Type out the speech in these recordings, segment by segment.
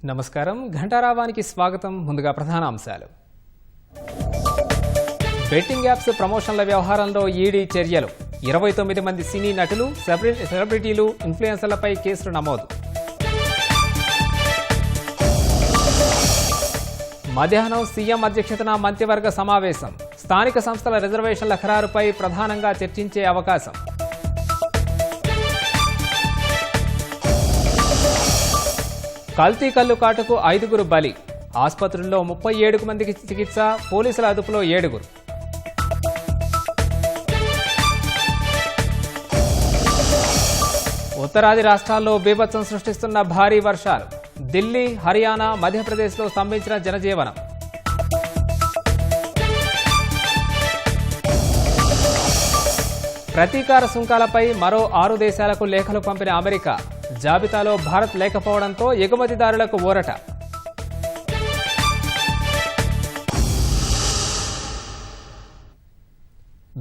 నమస్కారం, ఘంటారావానికి స్వాగతం. ముందుగా ప్రధాన అంశాలు. బెట్టింగ్ యాప్స్ ప్రమోషన్ల వ్యవహారంలో ఈడీ చర్యలు. 29 మంది సినీ నటులు, సెలబ్రిటీలు, ఇన్ఫ్లుయెన్సర్లపై కేసులు నమోదు. మధ్యాహ్నం సీఎం అధ్యక్షతన మంత్రివర్గ సమావేశం. స్థానిక సంస్థల రిజర్వేషన్ల ఖరారుపై ప్రధానంగా చర్చించే అవకాశం. కల్తీ కల్లు కాటుకు 5గురు బలి. ఆసుపత్రుల్లో 37 మందికి చికిత్స, పోలీసుల అదుపులో 7. ఉత్తరాది రాష్ట్రాల్లో బీభత్సం సృష్టిస్తున్న భారీ వర్షాలు. ఢిల్లీ, హర్యానా, మధ్యప్రదేశ్లో స్తంభించిన జనజీవనం. ప్రతీకార సుంకాలపై మరో 6 దేశాలకు లేఖలు పంపిన అమెరికా. జాబితాలో భారత్ లేకపోవడంతో ఎగుమతిదారులకు ఊరట.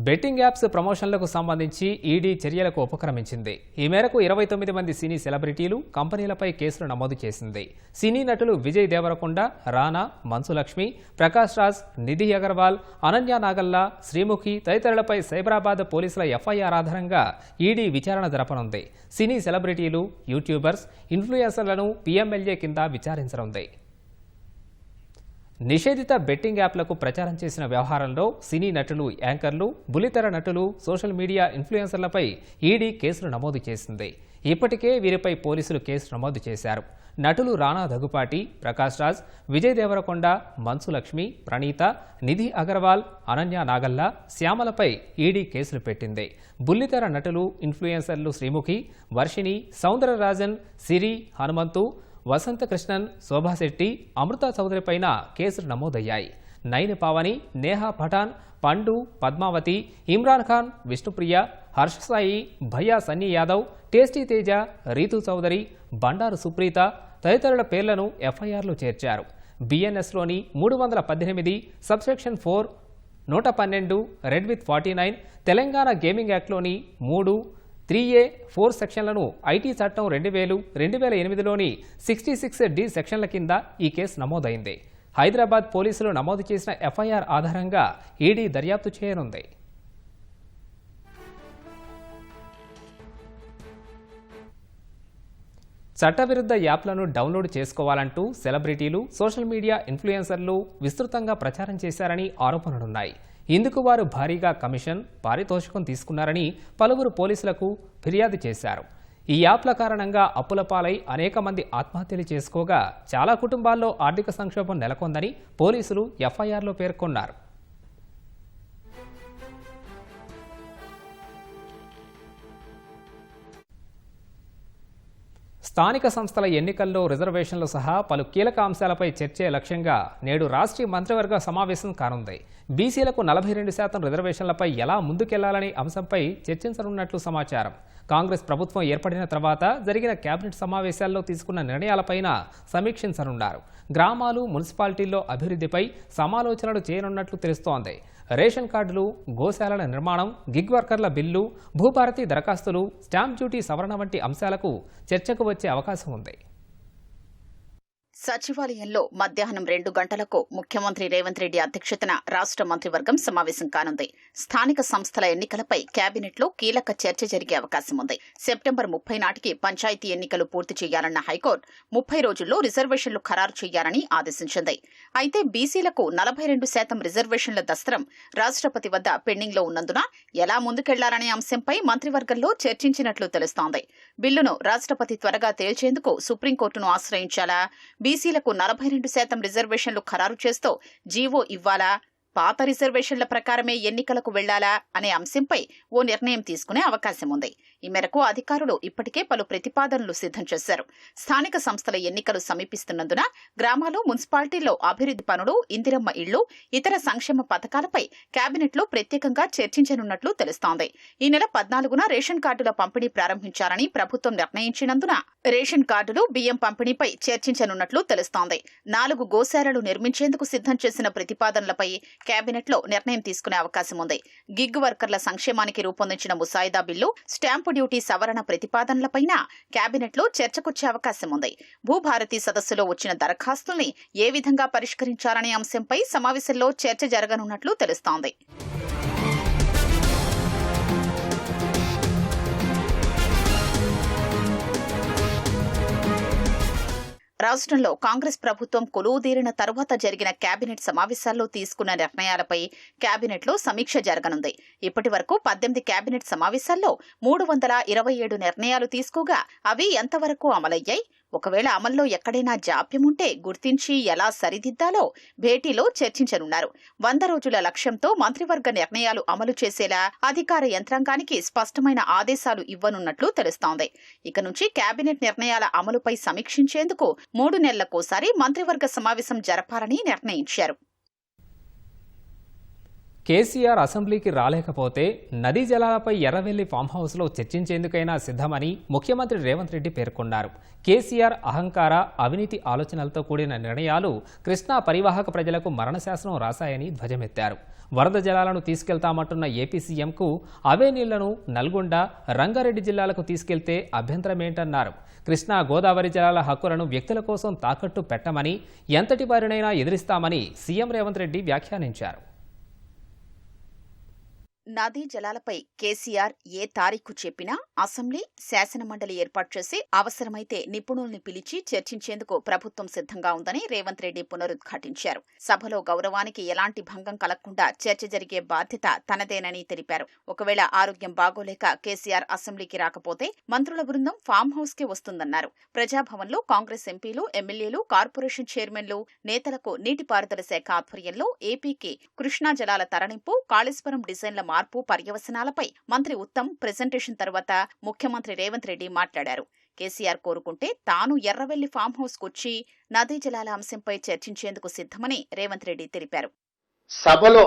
బెట్టింగ్ యాప్స్ ప్రమోషన్లకు సంబంధించి ఈడీ చర్యలకు ఉపక్రమించింది. ఈ మేరకు 29 మంది సినీ సెలబ్రిటీలు, కంపెనీలపై కేసులు నమోదు చేసింది. సినీ నటులు విజయ్ దేవరకొండ, రానా, మన్సులక్ష్మి, ప్రకాష్ రాజ్, నిధి అగర్వాల్, అనన్య నాగల్లా, శ్రీముఖి తదితరులపై సైబరాబాద్ పోలీసుల ఎఫ్ఐఆర్ ఆధారంగా ఈడీ విచారణ జరపనుంది. సినీ సెలబ్రిటీలు, యూట్యూబర్స్, ఇన్ఫ్లుయెన్సర్లను పీఎంఎల్ఏ కింద విచారించనుంది. నిషేధిత బెట్టింగ్ యాప్లకు ప్రచారం చేసిన వ్యవహారంలో సినీ నటులు, యాంకర్లు, బుల్లితెర నటులు, సోషల్ మీడియా ఇన్ఫ్లుయెన్సర్లపై ఈడీ కేసులు నమోదు చేసింది. ఇప్పటికే వీరిపై పోలీసులు కేసు నమోదు చేశారు. నటులు రానా దగ్గుపాటి, ప్రకాష్ రాజ్, విజయ్ దేవరకొండ, మన్సులక్ష్మి, ప్రణీత, నిధి అగర్వాల్, అనన్య నాగల్లా, శ్యామలపై ఈడీ కేసులు పెట్టింది. బుల్లితెర నటులు, ఇన్ఫ్లుయెన్సర్లు శ్రీముఖి, వర్షిణి, సౌందరరాజన్, సిరి, హనుమంతు, వసంత కృష్ణన్, శోభాశెట్టి, అమృత చౌదరిపైన కేసులు నమోదయ్యాయి. నైన్ పావని, నేహా పఠాన్, పండు, పద్మావతి, ఇమ్రాన్ ఖాన్, విష్ణుప్రియ, హర్షసాయి, భయ్యా సన్నీ యాదవ్, టేస్టీ తేజ, రీతు చౌదరి, బండారు సుప్రీత తదితరుల పేర్లను ఎఫ్ఐఆర్లో చేర్చారు. బిఎన్ఎస్లోని 318, subsection 4, 112, read with 49, Telangana gaming యాక్ట్లోని 3, 3A, 4 సెక్షన్లను ఐటీ చట్టం 2000, 2008లోని 66D సెక్షన్ల కింద ఈ కేసు నమోదైంది. హైదరాబాద్ పోలీసులు నమోదు చేసిన ఎఫ్ఐఆర్ ఆధారంగా ఈడీ దర్యాప్తు చేయనుంది. చట్టవిరుద్ధ యాప్లను డౌన్లోడ్ చేసుకోవాలంటూ సెలబ్రిటీలు, సోషల్ మీడియా ఇన్ఫ్లుయెన్సర్లు విస్తృతంగా ప్రచారం చేశారని ఆరోపణలున్నాయి. ఇందుకు వారు భారీగా కమిషన్, పారితోషికం తీసుకున్నారని పలువురు పోలీసులకు ఫిర్యాదు చేశారు. ఈ యాప్ల కారణంగా అప్పుల పాలై అనేక మంది ఆత్మహత్యలు చేసుకోగా చాలా కుటుంబాల్లో ఆర్థిక సంక్షోభం నెలకొందని పోలీసులు ఎఫ్ఐఆర్లో పేర్కొన్నారు. స్థానిక సంస్థల ఎన్నికల్లో రిజర్వేషన్లు సహా పలు కీలక అంశాలపై చర్చే లక్ష్యంగా నేడు రాష్ట్రీయ మంత్రివర్గ సమావేశం కానుంది. బీసీలకు 42% రిజర్వేషన్లపై ఎలా ముందుకెళ్లాలనే అంశంపై చర్చించనున్నట్లు సమాచారం. కాంగ్రెస్ ప్రభుత్వం ఏర్పడిన తర్వాత జరిగిన కేబినెట్ సమావేశాల్లో తీసుకున్న నిర్ణయాలపైన సమీక్షించనున్నారు. గ్రామాలు, మున్సిపాలిటీల్లో అభివృద్ధిపై సమాలోచనలు చేయనున్నట్లు తెలుస్తోంది. రేషన్ కార్డులు, గోశాలల నిర్మాణం, గిగ్ వర్కర్ల బిల్లు, భూభారతి దరఖాస్తులు, స్టాంప్ డ్యూటీ సవరణ వంటి అంశాలకు చర్చకు వచ్చే అవకాశం ఉంది. సచివాలయంలో మధ్యాహ్నం 2 గంటలకు ముఖ్యమంత్రి రేవంత్ రెడ్డి అధ్యక్షతన రాష్ట్ర మంత్రివర్గం సమావేశం కానుంది. స్థానిక సంస్థల ఎన్నికలపై కేబినెట్లో కీలక చర్చ జరిగే అవకాశం ఉంది. సెప్టెంబర్ 30 నాటికి పంచాయతీ ఎన్నికలు పూర్తి చేయాలన్న హైకోర్టు 30 రోజుల్లో రిజర్వేషన్లు ఖరారు చేయాలని ఆదేశించింది. అయితే బీసీలకు 42% రిజర్వేషన్ల దస్త్రం రాష్ట్రపతి వద్ద పెండింగ్లో ఉన్నందున ఎలా ముందుకెళ్లాలనే అంశంపై మంత్రివర్గంలో చర్చించినట్లు తెలుస్తోంది. బిల్లును రాష్ట్రపతి త్వరగా తేల్చేందుకు సుప్రీంకోర్టును ఆశ్రయించాలా, బీసీలకు 42% రిజర్వేషన్లు ఖరారు చేస్తూ జీవో ఇవ్వాలా, పాత రిజర్వేషన్ల ప్రకారమే ఎన్నికలకు వెళ్లాలా అనే అంశంపై ఓ నిర్ణయం తీసుకునే అవకాశం ఉంది. ఈ మేరకు అధికారులు ఇప్పటికే పలు ప్రతిపాదనలు సిద్ధం చేశారు. స్థానిక సంస్థల ఎన్నికలు సమీపిస్తున్నందున గ్రామాలు, మున్సిపాలిటీల్లో అభివృద్ధి పనులు, ఇందిరమ్మ ఇళ్లు, ఇతర సంక్షేమ పథకాలపై కేబినెట్లో ప్రత్యేకంగా చర్చించనున్నట్లు తెలుస్తోంది. ఈ నెల 14న రేషన్ కార్డుల పంపిణీ ప్రారంభించాలని ప్రభుత్వం నిర్ణయించినందున రేషన్ కార్డులు, బియ్యం పంపిణీపై చర్చించనున్నట్లు తెలుస్తోంది. 4 గోశాలలు నిర్మించేందుకు సిద్ధం చేసిన ప్రతిపాదనలపై కేబినెట్లో నిర్ణయం తీసుకునే అవకాశం ఉంది. గిగ్ వర్కర్ల సంక్షేమానికి రూపొందించిన ముసాయిదా బిల్లు, స్టాంపు డ్యూటీ సవరణ ప్రతిపాదనలపైన కేబినెట్లో చర్చకొచ్చే అవకాశం ఉంది. భూభారతి సదస్సులో వచ్చిన దరఖాస్తుల్ని ఏ విధంగా పరిష్కరించాలనే అంశంపై సమావేశంలో చర్చ జరగనున్నట్లు తెలుస్తోంది. రాష్ట్రంలో కాంగ్రెస్ ప్రభుత్వం కొలువుదీరిన తరువాత జరిగిన కేబినెట్ సమావేశాల్లో తీసుకున్న నిర్ణయాలపై కేబినెట్లో సమీక్ష జరగనుంది. ఇప్పటి వరకు 18 కేబినెట్ సమావేశాల్లో 327 నిర్ణయాలు తీసుకోగా అవి ఎంతవరకు అమలయ్యాయి, ఒకవేళ అమల్లో ఎక్కడైనా జాప్యం ఉంటే గుర్తించి ఎలా సరిదిద్దాలో భేటీలో చర్చించనున్నారు. 100 రోజుల లక్ష్యంతో మంత్రివర్గ నిర్ణయాలు అమలు చేసేలా అధికార యంత్రాంగానికి స్పష్టమైన ఆదేశాలు ఇవ్వనున్నట్లు తెలుస్తోంది. ఇక నుంచి కేబినెట్ నిర్ణయాల అమలుపై సమీక్షించేందుకు 3 నెలలకోసారి మంత్రివర్గ సమావేశం జరపాలని నిర్ణయించారు. కేసీఆర్ అసెంబ్లీకి రాలేకపోతే నదీ జలాలపై ఎర్రవెల్లి ఫామ్ హౌస్లో చర్చించేందుకైనా సిద్ధమని ముఖ్యమంత్రి రేవంత్ రెడ్డి పేర్కొన్నారు. కేసీఆర్ అహంకార, అవినీతి ఆలోచనలతో కూడిన నిర్ణయాలు కృష్ణా పరివాహక ప్రజలకు మరణశాసనం రాశాయని ధ్వజమెత్తారు. వరద జలాలను తీసుకెళ్తామంటున్న ఏపీ సీఎంకు అవే నీళ్లను నల్గొండ, రంగారెడ్డి జిల్లాలకు తీసుకెళ్తే అభ్యంతరమేంటన్నారు. కృష్ణా, గోదావరి జలాల హక్కులను వ్యక్తుల కోసం తాకట్టు పెట్టమని, ఎంతటి వారినైనా ఎదిరిస్తామని సీఎం రేవంత్ రెడ్డి వ్యాఖ్యానించారు. నదీ జలాలపై కేసీఆర్ ఏ తారీఖు చెప్పినా అసెంబ్లీ, శాసనమండలి ఏర్పాటు చేసి అవసరమైతే నిపుణుల్ని పిలిచి చర్చించేందుకు ప్రభుత్వం సిద్ధంగా ఉందని రేవంత్ రెడ్డి పునరుద్ఘాటించారు. సభలో గౌరవానికి ఎలాంటి భంగం కలగకుండా చర్చ జరిగే బాధ్యత తనదేనని తెలిపారు. ఒకవేళ ఆరోగ్యం బాగోలేక కేసీఆర్ అసెంబ్లీకి రాకపోతే మంత్రుల బృందం ఫామ్ హౌస్ కి వస్తుందన్నారు. ప్రజాభవన్లో కాంగ్రెస్ ఎంపీలు, ఎమ్మెల్యేలు, కార్పొరేషన్ చైర్మన్లు, నేతలకు నీటిపారుదల శాఖ ఆధ్వర్యంలో ఏపీకి కృష్ణా జలాల తరలింపు, కాళేశ్వరం డిజైన్ల మార్పు పర్యవసనాలపై మంత్రి ఉత్తమ్ ప్రెజెంటేషన్ తర్వాత ముఖ్యమంత్రి రేవంత్ రెడ్డి మాట్లాడారు. కేసీఆర్ కోరుకుంటే తాను ఎర్రవెల్లి ఫామ్ హౌస్ కొచ్చి నదీ జలాల అంశంపై చర్చించేందుకు సిద్ధమని రేవంత్ రెడ్డి తెలిపారు. సభలో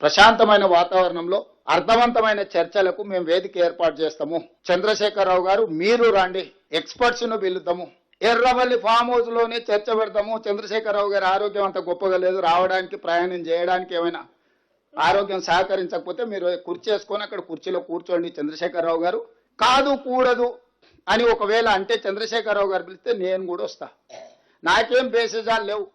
ప్రశాంతమైన వాతావరణంలో అర్థవంతమైన చర్చలకు మేము వేదిక ఏర్పాటు చేస్తాము. చంద్రశేఖరరావు గారు, మీరు రండి, ఎక్స్పర్ట్స్ ను పిలుద్దాము, ఎర్రవల్లి ఫామ్ హౌస్ లోనే చర్చ పెడతాము. చంద్రశేఖరరావు గారి ఆరోగ్యం అంత గొప్పగా లేదు, రావడానికి, ప్రయాణం చేయడానికి ఏమైనా ఆరోగ్యం సహకరించకపోతే మీరు కుర్చీ వేసుకొని అక్కడ కుర్చీలో కూర్చోండి. చంద్రశేఖరరావు గారు కాదు, కూడదు అని ఒకవేళ అంటే చంద్రశేఖరరావు గారు పిలిస్తే నేను కూడా వస్తా, నాకేం బేసిజాలు లేవు.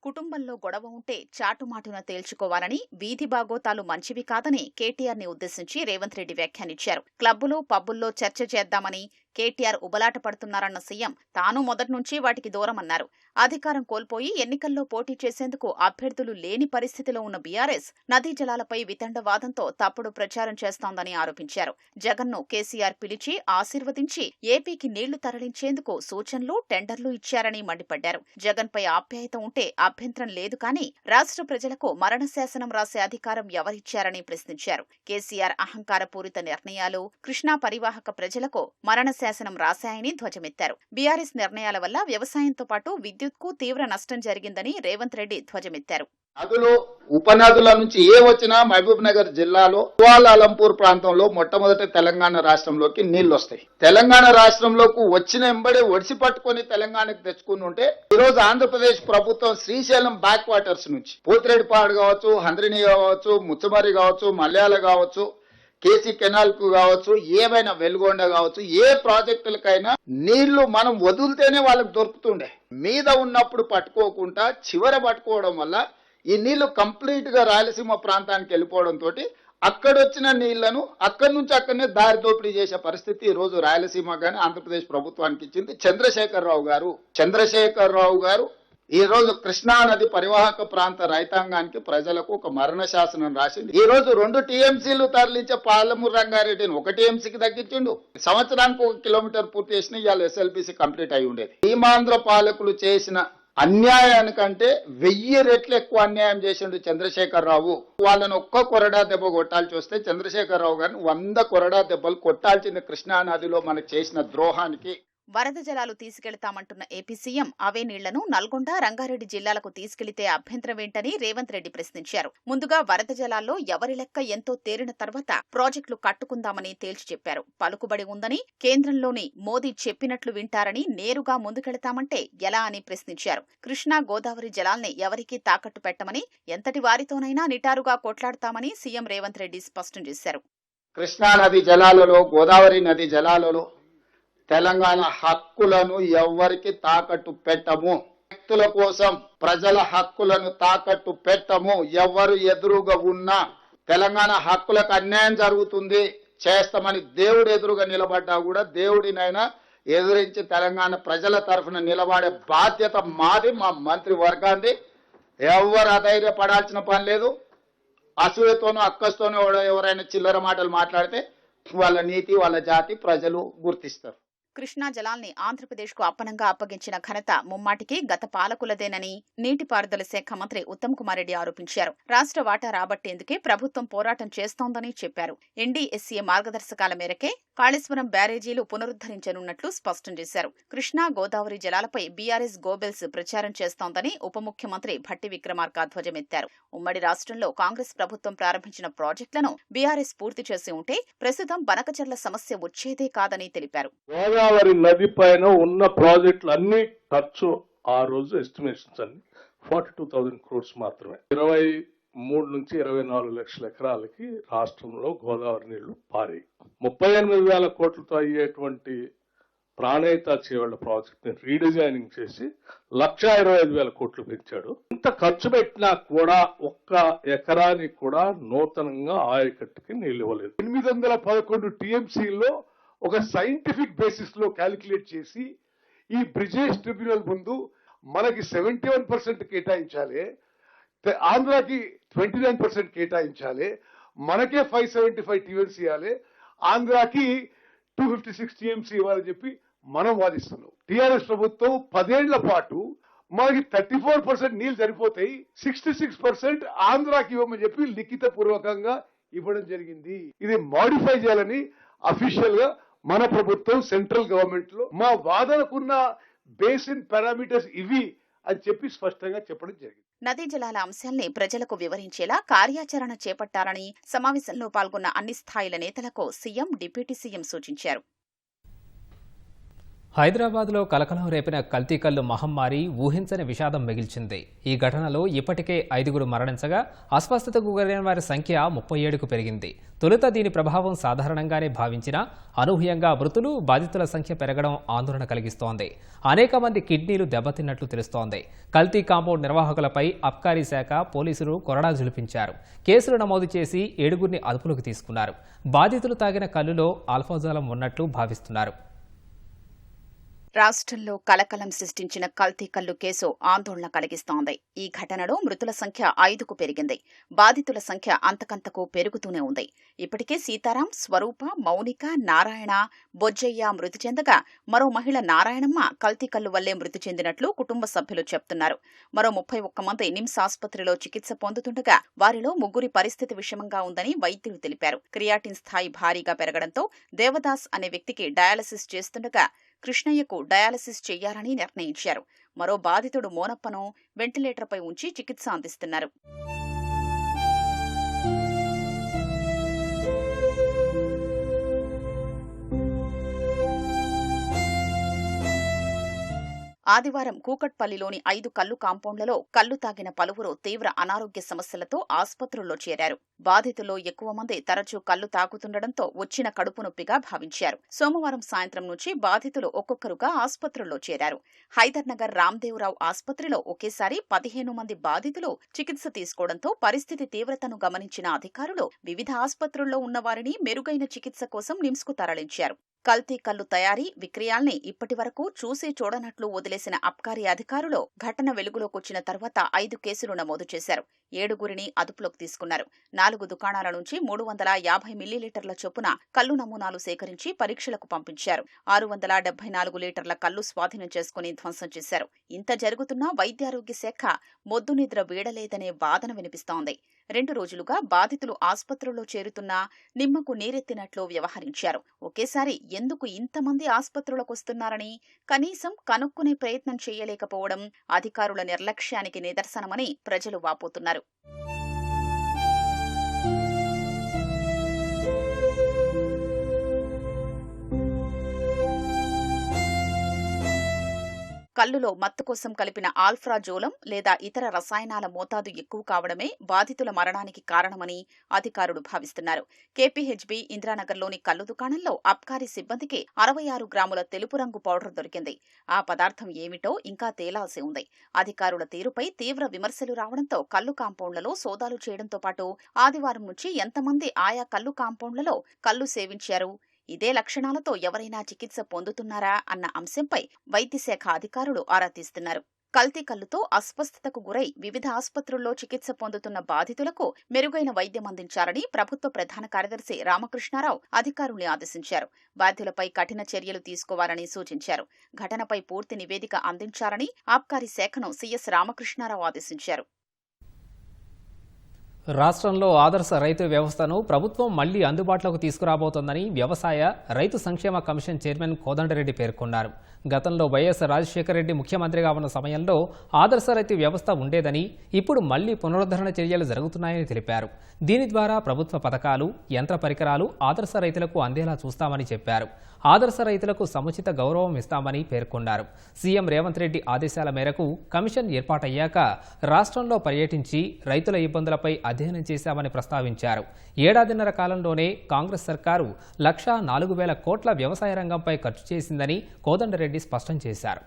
కుటుంబంలో గొడవ ఉంటే చాటుమాటున తేల్చుకోవాలని, వీధి బాగోతాలు మంచివి కాదని కేటీఆర్ ని ఉద్దేశించి రేవంత్ రెడ్డి వ్యాఖ్యానించారు. క్లబ్బులు, పబ్బుల్లో చర్చ చేద్దామని కేటీఆర్ ఉబలాట పడుతున్నారన్న సీఎం తాను మొదటి నుంచి వాటికి దూరమన్నారు. అధికారం కోల్పోయి ఎన్నికల్లో పోటీ చేసేందుకు అభ్యర్థులు లేని పరిస్థితిలో ఉన్న బీఆర్ఎస్ నదీ జలాలపై వితండవాదంతో తప్పుడు ప్రచారం చేస్తోందని ఆరోపించారు. జగన్ను కేసీఆర్ పిలిచి ఆశీర్వదించి ఏపీకి నీళ్లు తరలించేందుకు సూచనలు, టెండర్లు ఇచ్చారని మండిపడ్డారు. జగన్పై ఆప్యాయత ఉంటే అభ్యంతరం లేదు కానీ రాష్ట్ర ప్రజలకు మరణ శాసనం రాసే అధికారం ఎవరిచ్చారని ప్రశ్నించారు. కేసీఆర్ అహంకారపూరిత నిర్ణయాలు కృష్ణా పరివాహక ప్రజలకు మరణ శాసనం రాశాయని ధ్వజమెత్తారు. బీఆర్ఎస్ నిర్ణయాల వల్ల వ్యవసాయంతో పాటు విద్యుత్కు తీవ్ర నష్టం జరిగిందని రేవంత్ రెడ్డి ధ్వజమెత్తారు. నదులు, ఉపనదుల నుంచి ఏ వచ్చినా మహబూబ్ నగర్ జిల్లాలో కువాలాలంపూర్ ప్రాంతంలో మొట్టమొదటి తెలంగాణ రాష్ట్రంలోకి నీళ్లు వస్తాయి. తెలంగాణ రాష్ట్రంలోకి వచ్చిన ఎంబడే ఒడిసి పట్టుకొని తెలంగాణకు తెచ్చుకుని ఉంటే ఈరోజు ఆంధ్రప్రదేశ్ ప్రభుత్వం శ్రీశైలం బ్యాక్ వాటర్స్ నుంచి పోతిరెడ్డిపాడు కావచ్చు, హంద్రిని కావచ్చు, ముచ్చమరి కావచ్చు, మల్యాల కావచ్చు, కేసీ కెనాల్ కు కావచ్చు, ఏమైనా వెలుగొండ కావచ్చు, ఏ ప్రాజెక్టులకైనా నీళ్లు మనం వదిలితేనే వాళ్ళకి దొరుకుతుండే. మీద ఉన్నప్పుడు పట్టుకోకుండా చివర పట్టుకోవడం వల్ల ఈ నీళ్లు కంప్లీట్ గా రాయలసీమ ప్రాంతానికి వెళ్ళిపోవడంతో అక్కడొచ్చిన నీళ్లను అక్కడి నుంచి అక్కడనే దారి దోపిడీ చేసే పరిస్థితి ఈ రోజు రాయలసీమ గాని ఆంధ్రప్రదేశ్ ప్రభుత్వానికి ఇచ్చింది చంద్రశేఖరరావు గారు ఈ రోజు కృష్ణా నది పరివాహక ప్రాంత రైతాంగానికి, ప్రజలకు ఒక మరణ శాసనం రాసింది. ఈ రోజు 2 టీఎంసీలు తరలించే పాలమూరు రంగారెడ్డిని 1 టీఎంసీకి తగ్గించిండు. సంవత్సరానికి 1 కిలోమీటర్ పూర్తి చేసిన ఇవాళ ఎస్ఎల్బీసీ కంప్లీట్ అయి ఉండేది. భీమాంధ్ర పాలకులు చేసిన అన్యాయానికంటే 1000 రెట్లు ఎక్కువ అన్యాయం చేసిండు చంద్రశేఖరరావు. వాళ్ళని ఒక్క కొరడా దెబ్బ కొట్టాల్సి వస్తే చంద్రశేఖరరావు గారిని 100 కొరడా దెబ్బలు కొట్టాల్సింది కృష్ణా నదిలో మనకు చేసిన ద్రోహానికి. వరద జలాలు తీసుకెళ్తామంటున్న ఏపీ సీఎం అవే నీళ్లను నల్గొండ, రంగారెడ్డి జిల్లాలకు తీసుకెళ్లితే అభ్యంతరమేంటని రేవంత్ రెడ్డి ప్రశ్నించారు. ముందుగా వరద జలాల్లో ఎవరి లెక్క ఎంతో తేలిన తర్వాత ప్రాజెక్టులు కట్టుకుందామని తేల్చి చెప్పారు. పలుకుబడి ఉందని, కేంద్రంలోని మోదీ చెప్పినట్లు వింటారని, నేరుగా ముందుకెళతామంటే ఎలా అని ప్రశ్నించారు. కృష్ణా గోదావరి జలాల్ని ఎవరికీ తాకట్టు పెట్టమని, ఎంతటి వారితోనైనా నిటారుగా కొట్లాడతామని సీఎం రేవంత్ రెడ్డి స్పష్టం చేశారు. కృష్ణా నది జలాలలో, గోదావరి నది జలాలలో తెలంగాణ హక్కులను ఎవ్వరికి తాకట్టు పెట్టము. వ్యక్తుల కోసం ప్రజల హక్కులను తాకట్టు పెట్టము. ఎవరు ఎదురుగా ఉన్నా తెలంగాణ హక్కులకు అన్యాయం జరుగుతుంది చేస్తామని దేవుడు ఎదురుగా నిలబడ్డా కూడా దేవుడినైనా ఎదురించి తెలంగాణ ప్రజల తరఫున నిలబడే బాధ్యత మాది, మా మంత్రి వర్గాన్ని. ఎవరు అధైర్యపడాల్సిన పని లేదు. అసూయతోనూ అక్కస్తోనూ ఎవరైనా చిల్లర మాటలు మాట్లాడితే వాళ్ళ నీతి, వాళ్ళ జాతి ప్రజలు గుర్తిస్తారు. కృష్ణా జలాల్ని ఆంధ్రప్రదేశ్కు అప్పనంగా అప్పగించిన ఘనత ముమ్మాటికి గత పాలకులదేనని నీటిపారుదల శాఖ మంత్రి ఉత్తమ్ కుమార్ రెడ్డి ఆరోపించారు. రాష్ట్ర వాటా రాబట్టేందుకే ప్రభుత్వం పోరాటం చేస్తోందని చెప్పారు. ఎన్డీఎస్ఏ మార్గదర్శకాల మేరకే కాళేశ్వరం బ్యారేజీలు పునరుద్ధరించనున్నట్లు స్పష్టం చేశారు. కృష్ణా గోదావరి జలాలపై బీఆర్ఎస్ గోబెల్స్ ప్రచారం చేస్తోందని ఉప ముఖ్యమంత్రి భట్టి విక్రమార్క ధ్వజమెత్తారు. ఉమ్మడి రాష్ట్రంలో కాంగ్రెస్ ప్రభుత్వం ప్రారంభించిన ప్రాజెక్టులను బీఆర్ఎస్ పూర్తి చేసి ఉంటే ప్రస్తుతం బనకచర్ల సమస్య వచ్చేదే కాదని తెలిపారు. గోదావరి నది పైన ఉన్న ప్రాజెక్టులు అన్ని ఖర్చు ఆ రోజు ఎస్టిమేషన్స్ అన్ని 42,000 crores మాత్రమే. 23 నుంచి 24 లక్షల ఎకరాలకి రాష్ట్రంలో గోదావరి నీళ్లు పారి 38,000 కోట్లతో అయ్యేటువంటి ప్రాణహిత చేవళ్ల ప్రాజెక్ట్ ని రీడిజైనింగ్ చేసి 1,25,000 కోట్లు పెంచాడు. ఇంత ఖర్చు పెట్టినా కూడా ఒక్క ఎకరానికి కూడా నూతనంగా ఆయకట్టుకి నీళ్లు ఇవ్వలేదు. 811 టీఎంసీలో ఒక సైంటిఫిక్ బేసిస్ లో క్యాలిక్యులేట్ చేసి ఈ బ్రిజేష్ ట్రిబ్యునల్ ముందు మనకి 71% కేటాయించాలి, ఆంధ్రాకి 29% కేటాయించాలి, మనకే 575 టీఎంసీ ఇవ్వాలి, ఆంధ్రాకి 256 టీఎంసీ ఇవ్వాలని చెప్పి మనం వాదిస్తున్నాం. టీఆర్ఎస్ ప్రభుత్వం 10 ఏళ్ల పాటు మనకి 34% నీళ్లు సరిపోతాయి, 66% ఆంధ్రాకి ఇవ్వమని చెప్పి లిఖిత పూర్వకంగా ఇవ్వడం జరిగింది. ఇది మాడిఫై చేయాలని అఫీషియల్ గా మన ప్రభుత్వం సెంట్రల్ గవర్నమెంట్ లో మా వాదనకున్న బేసిన్ పారామీటర్స్ ఇవి అని చెప్పి స్పష్టంగా చెప్పడం జరిగింది. నదీ జలాల అంశాల్ని ప్రజలకు వివరించేలా కార్యాచరణ చేపట్టాలని సమావేశంలో పాల్గొన్న అన్ని స్థాయిల నేతలకు సీఎం, డిప్యూటీ సీఎం సూచించారు. హైదరాబాద్లో కలకలం రేపిన కల్తీ కల్లు మహమ్మారి ఊహించని విషాదం మిగిల్చింది. ఈ ఘటనలో ఇప్పటికే 5 మరణించగా అస్వస్థతకు గురైన వారి సంఖ్య 37కు పెరిగింది. తొలుత దీని ప్రభావం సాధారణంగానే భావించినా అనూహ్యంగా మృతులు, బాధితుల సంఖ్య పెరగడం ఆందోళన కలిగిస్తోంది. అనేక మంది కిడ్నీలు దెబ్బతిన్నట్లు తెలుస్తోంది. కల్తీ కాంపౌండ్ నిర్వాహకులపై అబ్కారీ శాఖ, పోలీసులు కొరడా జులిపించారు. కేసులు నమోదు చేసి 7గురిని అదుపులోకి తీసుకున్నారు. బాధితులు తాగిన కల్లులో ఆల్ఫాజాలం ఉన్నట్లు భావిస్తున్నారు. రాష్ట్రంలో కలకలం సృష్టించిన కల్తీ కల్లు కేసు ఆందోళన కలిగిస్తోంది. ఈ ఘటనలో మృతుల సంఖ్య 5కు పెరిగింది. బాధితుల సంఖ్య అంతకంతకు పెరుగుతూనే ఉంది. ఇప్పటికే సీతారాం, స్వరూప, మౌనిక, నారాయణ, బొజ్జయ్య మృతి చెందగా మరో మహిళ నారాయణమ్మ కల్తీ కల్లు వల్లే మృతి చెందినట్లు కుటుంబ సభ్యులు చెప్తున్నారు. మరో 31 మంది నిమ్స్ ఆసుపత్రిలో చికిత్స పొందుతుండగా వారిలో 3 పరిస్థితి విషమంగా ఉందని వైద్యులు తెలిపారు. క్రియాటిన్ స్థాయి భారీగా పెరగడంతో దేవదాస్ అనే వ్యక్తికి డయాలసిస్ చేస్తుండగా కృష్ణయ్యకు డయాలసిస్ చేయాలని నిర్ణయించారు. మరో బాధితుడు మోనప్పను వెంటిలేటర్పై ఉంచి చికిత్స అందిస్తున్నారు. ఆదివారం కూకట్పల్లిలోని 5 కల్లు కాంపౌండ్లలో కల్లు తాగిన పలువురు తీవ్ర అనారోగ్య సమస్యలతో ఆసుపత్రుల్లో చేరారు. బాధితుల్లో ఎక్కువ మంది తరచూ కల్లు తాగుతుండటంతో వచ్చిన కడుపు నొప్పిగా భావించారు. సోమవారం సాయంత్రం నుంచి బాధితులు ఒక్కొక్కరుగా ఆసుపత్రుల్లో చేరారు. హైదర్నగర్ రామ్దేవరావు ఆసుపత్రిలో ఒకేసారి 15 మంది బాధితులు చికిత్స తీసుకోవడంతో పరిస్థితి తీవ్రతను గమనించిన అధికారులు వివిధ ఆసుపత్రుల్లో ఉన్నవారిని మెరుగైన చికిత్స కోసం నిమ్స్కు తరలించారు. కల్తీ కల్లు తయారీ, విక్రయాల్ని ఇప్పటి వరకు చూసి చూడనట్లు వదిలేసిన అబ్కారీ అధికారులు ఘటన వెలుగులోకొచ్చిన తర్వాత 5 కేసులు నమోదు చేశారు. 7గురిని అదుపులోకి తీసుకున్నారు. 4 దుకాణాల నుంచి 350 మిల్లీలీటర్ల చొప్పున కల్లు నమూనాలు సేకరించి పరీక్షలకు పంపించారు. 674 లీటర్ల కల్లు స్వాధీనం చేసుకుని ధ్వంసం చేశారు. ఇంత జరుగుతున్నా వైద్యారోగ్య శాఖ మొద్దు నిద్ర వీడలేదనే వాదన వినిపిస్తోంది. 2 రోజులుగా బాధితులు ఆస్పత్రుల్లో చేరుతున్నా నిమ్మకు నీరెత్తినట్లు వ్యవహరించారు. ఒకేసారి ఎందుకు ఇంతమంది ఆస్పత్రులకు వస్తున్నారని కనీసం కనుక్కునే ప్రయత్నం చేయలేకపోవడం అధికారుల నిర్లక్ష్యానికి నిదర్శనమని ప్రజలు వాపోతున్నారు. కల్లులో మత్తు కోసం కలిపిన ఆల్ఫ్రాజోలం లేదా ఇతర రసాయనాల మోతాదు ఎక్కువ కావడమే బాధితుల మరణానికి కారణమని అధికారులు భావిస్తున్నారు. కేపీహెచ్బీ ఇందిరానగర్లోని కల్లు దుకాణంలో అబ్కారీ సిబ్బందికి 66 గ్రాముల తెలుపు రంగు పౌడర్ దొరికింది. ఆ పదార్థం ఏమిటో ఇంకా తేలాల్సి ఉంది. అధికారుల తీరుపై తీవ్ర విమర్శలు రావడంతో కల్లు కాంపౌండ్లలో సోదాలు చేయడంతో పాటు ఆదివారం నుంచి ఎంతమంది ఆయా కల్లు కాంపౌండ్లలో కల్లు సేవించారు, ఇదే లక్షణాలతో ఎవరైనా చికిత్స పొందుతున్నారా అన్న అంశంపై వైద్యశాఖ అధికారులు ఆరా తీస్తున్నారు. కల్తీ కల్లుతో అస్వస్థతకు గురై వివిధ ఆసుపత్రుల్లో చికిత్స పొందుతున్న బాధితులకు మెరుగైన వైద్యం అందించాలని ప్రభుత్వ ప్రధాన కార్యదర్శి రామకృష్ణారావు అధికారుల్ని ఆదేశించారు. బాధ్యులపై కఠిన చర్యలు తీసుకోవాలని సూచించారు. ఘటనపై పూర్తి నివేదిక అందించాలని ఆబ్కారీ శాఖను సీఎస్ రామకృష్ణారావు ఆదేశించారు. రాష్ట్రంలో ఆదర్శ రైతు వ్యవస్థను ప్రభుత్వం మళ్లీ అందుబాటులోకి తీసుకురాబోతోందని వ్యవసాయ రైతు సంక్షేమ కమిషన్ చైర్మన్ కోదండరెడ్డి పేర్కొన్నారు. గతంలో వైఎస్ రాజశేఖర రెడ్డి ముఖ్యమంత్రిగా ఉన్న సమయంలో ఆదర్శ రైతు వ్యవస్థ ఉండేదని, ఇప్పుడు మళ్లీ పునరుద్ధరణ చర్యలు జరుగుతున్నాయని తెలిపారు. దీని ద్వారా ప్రభుత్వ పథకాలు, యంత్ర పరికరాలు ఆదర్శ రైతులకు అందేలా చూస్తామని చెప్పారు. ఆదర్శ రైతులకు సముచిత గౌరవం ఇస్తామని పేర్కొన్నారు. సీఎం రేవంత్ రెడ్డి ఆదేశాల మేరకు కమిషన్ ఏర్పాటయ్యాక రాష్ట్రంలో పర్యటించి రైతుల ఇబ్బందులపై అధ్యయనం చేశామని ప్రస్తావించారు. ఏడాదిన్నర కాలంలోనే కాంగ్రెస్ సర్కారు 1,04,000 కోట్ల వ్యవసాయ రంగంపై ఖర్చు చేసిందని కోదండరెడ్డి స్పష్టం చేశారు.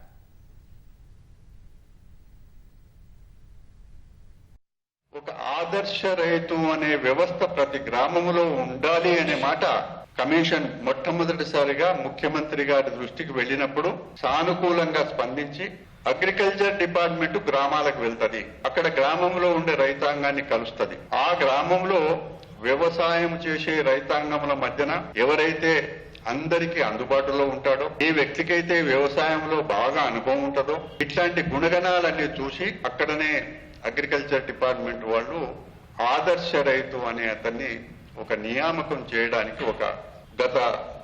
ఒక ఆదర్శ రైతు అనే వ్యవస్థ ప్రతి గ్రామంలో ఉండాలి అనే మాట కమిషన్ మొట్టమొదటిసారిగా ముఖ్యమంత్రి గారి దృష్టికి వెళ్ళినప్పుడు సానుకూలంగా స్పందించి అగ్రికల్చర్ డిపార్ట్మెంట్ గ్రామాలకు వెళ్తది, అక్కడ గ్రామంలో ఉండే రైతాంగాన్ని కలుస్తుంది. ఆ గ్రామంలో వ్యవసాయం చేసే రైతాంగముల మధ్యన ఎవరైతే అందరికీ అందుబాటులో ఉంటాడో, ఏ వ్యక్తికైతే వ్యవసాయంలో బాగా అనుభవం ఉంటుందో, ఇట్లాంటి గుణగణాలన్నీ చూసి అక్కడనే అగ్రికల్చర్ డిపార్ట్మెంట్ వాళ్ళు ఆదర్శ రైతు అనే అతన్ని ఒక నియామకం చేయడానికి ఒక గత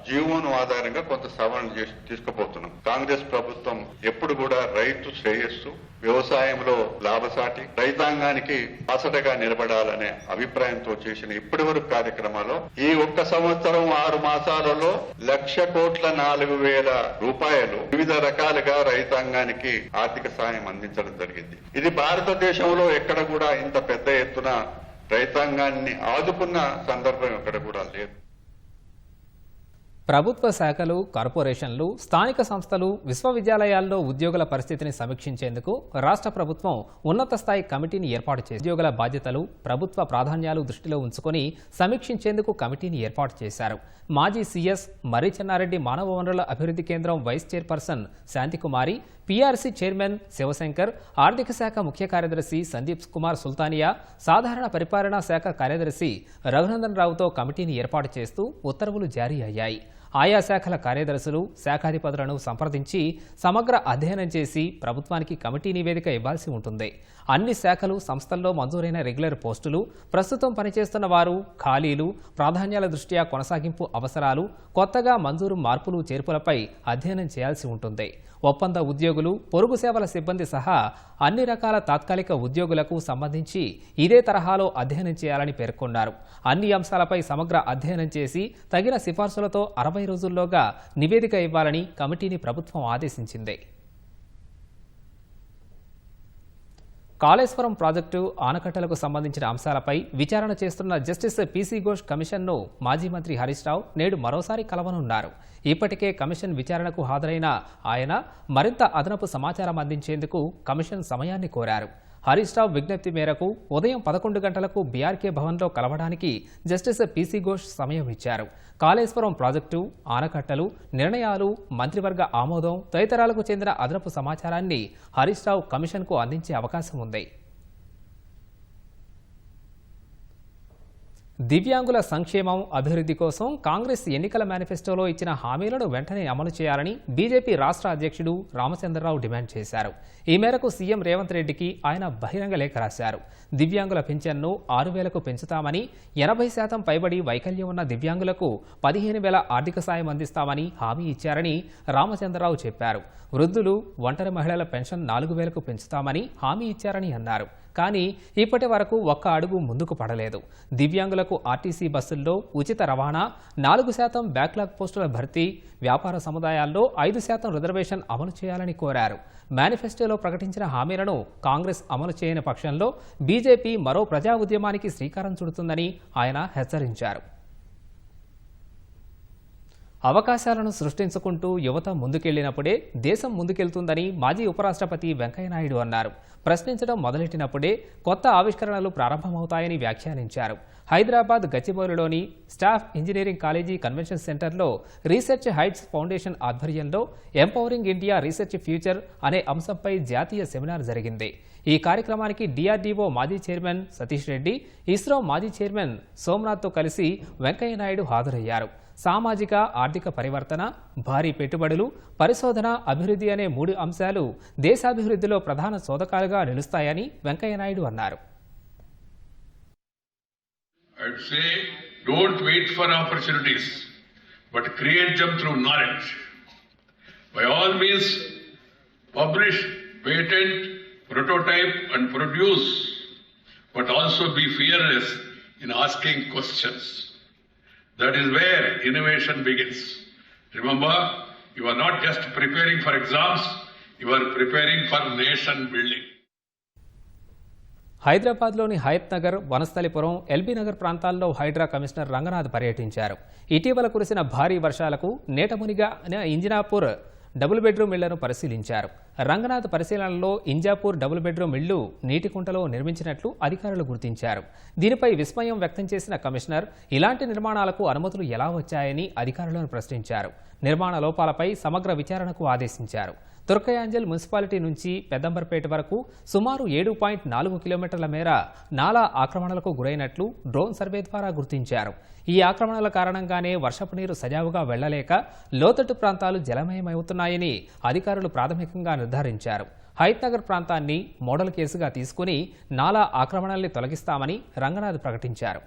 జీవోను ఆధారంగా కొంత సవరణ చేసి తీసుకుపోతున్నాం. కాంగ్రెస్ ప్రభుత్వం ఎప్పుడు కూడా రైతు శ్రేయస్సు, వ్యవసాయంలో లాభసాటి, రైతాంగానికి బాసటగా నిలబడాలనే అభిప్రాయంతో చేసిన ఇప్పటి వరకు కార్యక్రమాల్లో ఈ ఒక్క సంవత్సరం 6 మాసాలలో 1,04,000 రూపాయలు వివిధ రకాలుగా రైతాంగానికి ఆర్థిక సాయం అందించడం జరిగింది. ఇది భారతదేశంలో ఎక్కడ కూడా ఇంత పెద్ద ఎత్తున రైతాంగాన్ని ఆదుకున్న సందర్భం ఎక్కడ కూడా లేదు. ప్రభుత్వ శాఖలు, కార్పొరేషన్లు, స్థానిక సంస్థలు, విశ్వవిద్యాలయాల్లో ఉద్యోగుల పరిస్థితిని సమీక్షించేందుకు రాష్ట్ర ప్రభుత్వం ఉన్నత స్థాయి కమిటీని ఏర్పాటు చేసి ఉద్యోగుల బాధ్యతలు, ప్రభుత్వ ప్రాధాన్యాలు దృష్టిలో ఉంచుకొని సమీక్షించేందుకు కమిటీని ఏర్పాటు చేశారు. మాజీ సీఎస్ మర్రి చెన్నారెడ్డి మానవ వనరుల అభివృద్ధి కేంద్రం vice chairperson Shantikumari, PRC chairman Shivashankar, ఆర్థిక శాఖ ముఖ్య కార్యదర్శి సందీప్ కుమార్ సుల్తానియా, సాధారణ పరిపాలనా శాఖ కార్యదర్శి రఘునందన్ రావుతో కమిటీని ఏర్పాటు చేస్తూ ఉత్తర్వులు జారీ అయ్యాయి. ఆయా శాఖల కార్యదర్శులు, శాఖాధిపతులను సంప్రదించి సమగ్ర అధ్యయనం చేసి ప్రభుత్వానికి కమిటీ నివేదిక ఇవ్వాల్సి ఉంటుంది. అన్ని శాఖలు, సంస్థల్లో మంజూరైన రెగ్యులర్ పోస్టులు, ప్రస్తుతం పనిచేస్తున్న వారు, ఖాళీలు, ప్రాధాన్యాల దృష్ట్యా కొనసాగింపు అవసరాలు, కొత్తగా మంజూరు మార్పులు చేర్పులపై అధ్యయనం చేయాల్సి ఉంటుంది. ఒప్పంద ఉద్యోగులు, పొరుగు సేవల సిబ్బంది సహా అన్ని రకాల తాత్కాలిక ఉద్యోగులకు సంబంధించి ఇదే తరహాలో అధ్యయనం చేయాలని పేర్కొన్నారు. అన్ని అంశాలపై సమగ్ర అధ్యయనం చేసి తగిన సిఫార్సులతో 60 రోజుల్లోగా నివేదిక ఇవ్వాలని కమిటీని ప్రభుత్వం ఆదేశించింది. కాళేశ్వరం ప్రాజెక్టు, ఆనకట్టలకు సంబంధించిన అంశాలపై విచారణ చేస్తున్న జస్టిస్ పీసీ ఘోష్ కమిషన్ను మాజీ మంత్రి హరీష్ రావు నేడు మరోసారి కలవనున్నారు. ఇప్పటికే కమిషన్ విచారణకు హాజరైన ఆయన మరింత అదనపు సమాచారం అందించేందుకు కమిషన్ సమయాన్ని కోరారు. హరీష్ రావు విజ్ఞప్తి మేరకు ఉదయం 11 గంటలకు బీఆర్కే భవన్లో కలవడానికి జస్టిస్ పీసీ ఘోష్ సమయం ఇచ్చారు. కాళేశ్వరం ప్రాజెక్టు, ఆనకట్టలు, నిర్ణయాలు, మంత్రివర్గ ఆమోదం తదితరాలకు చెందిన అదనపు సమాచారాన్ని హరీష్ రావు కమిషన్కు అందించే అవకాశం ఉంది. దివ్యాంగుల సంక్షేమం అభివృద్ధి కోసం కాంగ్రెస్ ఎన్నికల మేనిఫెస్టోలో ఇచ్చిన హామీలను వెంటనే అమలు చేయాలని బీజేపీ రాష్ట్ర అధ్యక్షుడు రామచంద్రరావు డిమాండ్ చేశారు. ఈ మేరకు సీఎం రేవంత్ రెడ్డికి ఆయన బహిరంగ లేఖ రాశారు. దివ్యాంగుల పింఛన్ను 6,000కు పెంచుతామని, 80% పైబడి వైకల్యం ఉన్న దివ్యాంగులకు 15,000 ఆర్థిక సాయం అందిస్తామని హామీ ఇచ్చారని రామచంద్రరావు చెప్పారు. వృద్ధులు, ఒంటరి మహిళల పెన్షన్ 4,000కు పెంచుతామని హామీ ఇచ్చారని అన్నారు. కానీ ఇప్పటి వరకు ఒక్క అడుగు ముందుకు పడలేదు. దివ్యాంగులకు ఆర్టీసీ బస్సుల్లో ఉచిత రవాణా, 4% బ్యాక్లాగ్ పోస్టుల భర్తీ, వ్యాపార సముదాయాల్లో 5% రిజర్వేషన్ అమలు చేయాలని కోరారు. మేనిఫెస్టోలో ప్రకటించిన హామీలను కాంగ్రెస్ అమలు చేయని పక్షంలో బీజేపీ మరో ప్రజా ఉద్యమానికి శ్రీకారం చుడుతుందని ఆయన హెచ్చరించారు. అవకాశాలను సృష్టించుకుంటూ యువత ముందుకెళ్లినప్పుడే దేశం ముందుకెళ్తుందని మాజీ ఉపరాష్ట్రపతి వెంకయ్యనాయుడు అన్నారు. ప్రశ్నించడం మొదలెట్టినప్పుడే కొత్త ఆవిష్కరణలు ప్రారంభమవుతాయని వ్యాఖ్యానించారు. హైదరాబాద్ గచ్చిబౌలిలోని స్టాఫ్ ఇంజనీరింగ్ కాలేజీ కన్వెన్షన్ సెంటర్లో రీసెర్చ్ హైట్స్ ఫౌండేషన్ ఆధ్వర్యంలో ఎంపవరింగ్ ఇండియా రీసెర్చ్ ఫ్యూచర్ అనే అంశంపై జాతీయ సెమినార్ జరిగింది. ఈ కార్యక్రమానికి DRDO మాజీ చైర్మన్ సతీష్ రెడ్డి, ఇస్రో మాజీ చైర్మన్ సోమనాథ్తో కలిసి వెంకయ్యనాయుడు హాజరయ్యారు. సామాజిక ఆర్థిక పరివర్తన, భారీ పెట్టుబడులు, పరిశోధన, అభివృద్ధి అనే 3 అంశాలు దేశాభివృద్ధిలో ప్రధాన చోదకాలుగా నిలుస్తాయని వెంకయ్యనాయుడు అన్నారు. I'd say don't wait for opportunities, but create them through knowledge. By all means, publish, patent, prototype and produce, but also be fearless in asking questions. That is where innovation begins. Remember, you are not just preparing for exams, you are preparing for nation building. హైదరాబాద్లోని Hayath Nagar, Vanasthalipuram, LB Nagar ప్రాంతాల్లో Hydraa commissioner Ranganath పర్యటించారు. ఇటీవల కురిసిన భారీ వర్షాలకు నేటమునిగిన ఇంజినాపూర్ double bedroom ఇళ్లను పరిశీలించారు. రంగనాథ్ పరిశీలనలో ఇంజాపూర్ డబుల్ బెడ్రూమ్ ఇళ్లు నీటి కుంటలో నిర్మించినట్లు అధికారులు గుర్తించారు. దీనిపై విస్మయం వ్యక్తం చేసిన కమిషనర్ ఇలాంటి నిర్మాణాలకు అనుమతులు ఎలా వచ్చాయని అధికారులను ప్రశ్నించారు. నిర్మాణ లోపాలపై సమగ్ర విచారణకు ఆదేశించారు. తుర్కయాంజల్ మున్సిపాలిటీ నుంచి పెద్దంబర్పేట వరకు సుమారు 7.4 కిలోమీటర్ల మేర నాలా ఆక్రమణలకు గురైనట్లు డ్రోన్ సర్వే ద్వారా గుర్తించారు. ఈ ఆక్రమణల కారణంగానే వర్షపు నీరు సజావుగా వెళ్లలేక లోతట్టు ప్రాంతాలు జలమయమవుతున్నాయని అధికారులు ప్రాథమికంగా నిర్ధారించారు. హయత్ నగర్ ప్రాంతాన్ని మోడల్ కేసుగా తీసుకుని నాలా ఆక్రమణల్ని తొలగిస్తామని రంగనాథ్ ప్రకటించారు.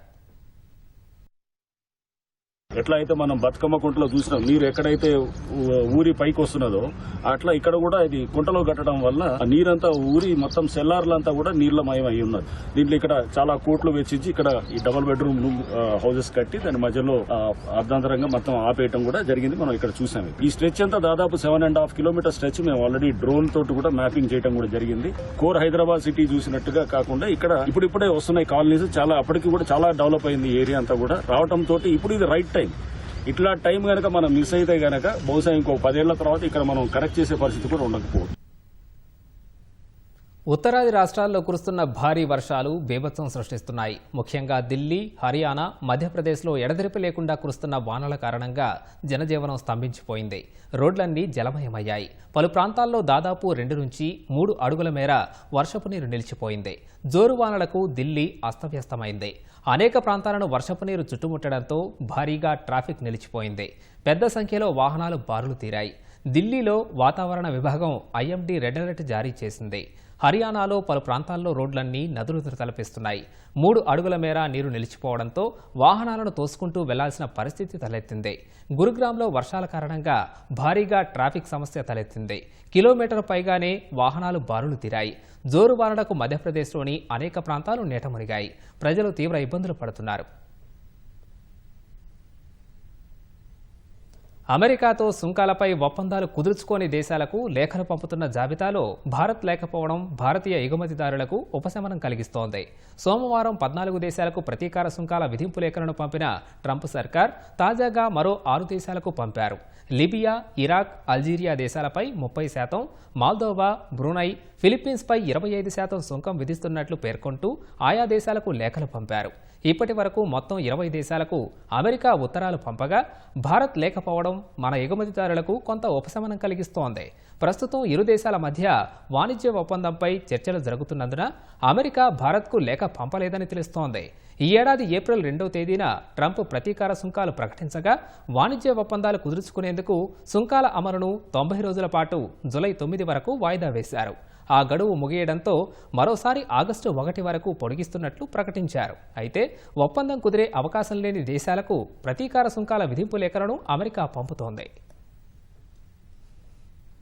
ఎట్లా అయితే మనం బతుకమ్మ కుంటలో చూసినాం, నీరు ఎక్కడైతే ఊరి పైకి వస్తున్నదో అట్లా ఇక్కడ కూడా ఇది కుంటలో కట్టడం వల్ల నీరంతా ఊరి మొత్తం సెల్లార్లంతా కూడా నీళ్లమయం అయి ఉన్నది. దీంట్లో ఇక్కడ చాలా కోట్లు వెచ్చించి ఇక్కడ ఈ డబుల్ బెడ్రూమ్ హౌసెస్ కట్టి దాని మధ్యలో అర్ధాంతరంగా మొత్తం ఆపేయటం కూడా జరిగింది. మనం ఇక్కడ చూసాము. ఈ స్ట్రెచ్ అంతా దాదాపు 7.5 కిలోమీటర్ స్ట్రెచ్ మేము ఆల్రెడీ డ్రోన్ తోటి కూడా మ్యాపింగ్ చేయడం కూడా జరిగింది. కోర్ హైదరాబాద్ సిటీ చూసినట్టుగా కాకుండా ఇక్కడ ఇప్పుడిప్పుడే వస్తున్నాయి కాలనీస్. చాలా అప్పటికి కూడా చాలా డెవలప్ అయింది ఏరియా అంతా కూడా రావడం తోటి ఇప్పుడు ఇది రైట్ టైం. ఇట్లా టైం గనక మనం మిస్ అయితే గనక బహుశా ఇంకో 10 ఏళ్ల తర్వాత ఇక్కడ మనం కరెక్ట్ చేసే పరిస్థితి కూడా ఉండకపోవచ్చు. ఉత్తరాది రాష్ట్రాల్లో కురుస్తున్న భారీ వర్షాలు బీభత్సం సృష్టిస్తున్నాయి. ముఖ్యంగా దిల్లీ, హర్యానా, మధ్యప్రదేశ్లో ఎడతెరిపి లేకుండా కురుస్తున్న వానల కారణంగా జనజీవనం స్తంభించిపోయింది. రోడ్లన్నీ జలమయమయ్యాయి. పలు ప్రాంతాల్లో దాదాపు 2 నుంచి 3 అడుగుల మేర వర్షపు నీరు నిలిచిపోయింది. జోరు వానలకు దిల్లీ అస్తవ్యస్తమైంది. అనేక ప్రాంతాలను వర్షపు నీరు చుట్టుముట్టడంతో భారీగా ట్రాఫిక్ నిలిచిపోయింది. పెద్ద సంఖ్యలో వాహనాలు బారులు తీరాయి. ఢిల్లీలో వాతావరణ విభాగం IMD రెడ్ అలర్ట్ జారీ చేసింది. హర్యానాలో పలు ప్రాంతాల్లో రోడ్లన్నీ నదులు తలపిస్తున్నాయి. 3 అడుగుల మేర నీరు నిలిచిపోవడంతో వాహనాలను తోసుకుంటూ వెళ్లాల్సిన పరిస్థితి తలెత్తింది. గురుగ్రామ్లో వర్షాల కారణంగా భారీగా ట్రాఫిక్ సమస్య తలెత్తింది. కిలోమీటర్ పైగానే వాహనాలు బారులు తీరాయి. జోరు వానలకు మధ్యప్రదేశ్లోని అనేక ప్రాంతాలు నీటమునిగాయి. ప్రజలు తీవ్ర ఇబ్బందులు పడుతున్నారు. అమెరికాతో సుంకాలపై ఒప్పందాలు కుదుర్చుకోని దేశాలకు లేఖలు పంపుతున్న జాబితాలో భారత్ లేకపోవడం భారతీయ ఎగుమతిదారులకు ఉపశమనం కలిగిస్తోంది. సోమవారం 14 దేశాలకు ప్రతీకార సుంకాల విధింపు లేఖలను పంపిన ట్రంప్ సర్కార్ తాజాగా మరో 6 దేశాలకు పంపారు. లిబియా, ఇరాక్, అల్జీరియా దేశాలపై 30%, మాల్దోవా, బ్రూనై, ఫిలిప్పీన్స్పై 25% సుంకం విధిస్తున్నట్లు పేర్కొంటూ ఆయా దేశాలకు లేఖలు పంపారు. ఇప్పటి వరకు మొత్తం 20 దేశాలకు అమెరికా ఉత్తరాలు పంపగా భారత్ లేకపోవడం మన ఎగుమతిదారులకు కొంత ఉపశమనం కలిగిస్తోంది. ప్రస్తుతం ఇరు దేశాల మధ్య వాణిజ్య ఒప్పందంపై చర్చలు జరుగుతున్నందున అమెరికా భారత్కు లేఖ పంపలేదని తెలుస్తోంది. ఈ ఏడాది ఏప్రిల్ 2వ తేదీన ట్రంప్ ప్రతీకార సుంకాలు ప్రకటించగా వాణిజ్య ఒప్పందాలు కుదుర్చుకునేందుకు సుంకాల అమలును 90 రోజుల పాటు జూలై 9 వరకు వాయిదా వేశారు. ఆ గడువు ముగియడంతో మరోసారి ఆగస్టు 1 వరకు పొడిగిస్తున్నట్లు ప్రకటించారు. అయితే ఒప్పందం కుదిరే అవకాశం లేని దేశాలకు ప్రతీకార సుంకాల విధింపు లేఖలను అమెరికా పంపుతోంది.